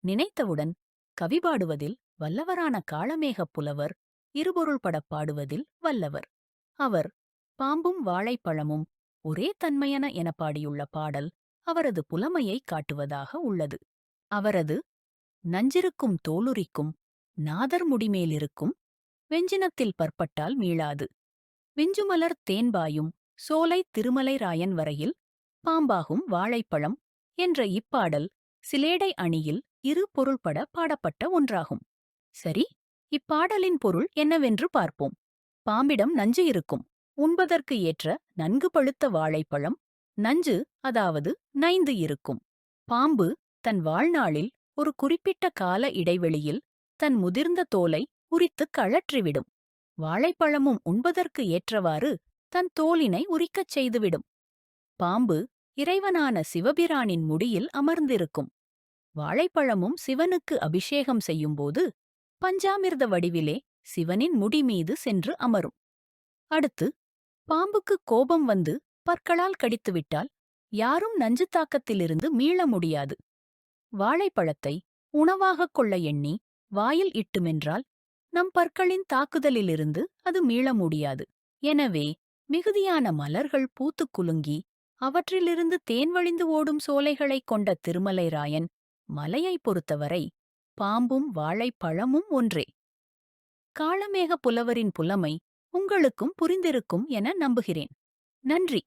நினைத்தவுடன் கவி பாடுவதில் வல்லவரான காளமேகப் புலவர் இருபொருள்படப் பாடுவதில் வல்லவர். அவர் பாம்பும் வாழைப்பழமும் ஒரே தன்மையன என பாடியுள்ள பாடல் அவரது புலமையைக் காட்டுவதாக உள்ளது. அவரது நஞ்சிருக்கும் தோலுரிக்கும் நாதர் முடிமேலிருக்கும் வெஞ்சினத்தில் பற்பட்டால் மீளாது விஞ்சுமலர் தேன்பாயும் சோலை திருமலை ராயன் வரையில் பாம்பாகும் வாழைப்பழம் என்ற இப்பாடல் சிலேடை அணியில் இரு பொருள்பட பாடப்பட்ட ஒன்றாகும். சரி, இப்பாடலின் பொருள் என்னவென்று பார்ப்போம். பாம்பிடம் நஞ்சு இருக்கும். உண்பதற்கு ஏற்ற நன்கு பழுத்த வாழைப்பழம் நஞ்சு, அதாவது நைந்து இருக்கும். பாம்பு தன் வாழ்நாளில் ஒரு குறிப்பிட்ட கால இடைவெளியில் தன் முதிர்ந்த தோலை உரித்துக் கழற்றிவிடும். வாழைப்பழமும் உண்பதற்கு ஏற்றவாறு தன் தோலினை உரிக்கச் செய்துவிடும். பாம்பு இறைவனான சிவபிரானின் முடியில் அமர்ந்திருக்கும். வாழைப்பழமும் சிவனுக்கு அபிஷேகம் செய்யும்போது பஞ்சாமிர்த வடிவிலே சிவனின் முடிமீது சென்று அமரும். அடுத்து, பாம்புக்கு கோபம் வந்து பற்களால் கடித்துவிட்டால் யாரும் நஞ்சு தாக்கத்திலிருந்து மீள முடியாது. வாழைப்பழத்தை உணவாகக் கொள்ள எண்ணி வாயில் இட்டு மென்றால் நம் பற்களின் தாக்குதலிலிருந்து அது மீள முடியாது. எனவே மிகுதியான மலர்கள் பூத்துக் குலுங்கி அவற்றிலிருந்து தேன் வழிந்து ஓடும் சோலைகளைக் கொண்ட திருமலை ராயன் மலையைப் பொறுத்தவரை பாம்பும் வாழைப்பழமும் ஒன்றே. காளமேக புலவரின் புலமை உங்களுக்கும் புரிந்திருக்கும் என நம்புகிறேன். நன்றி.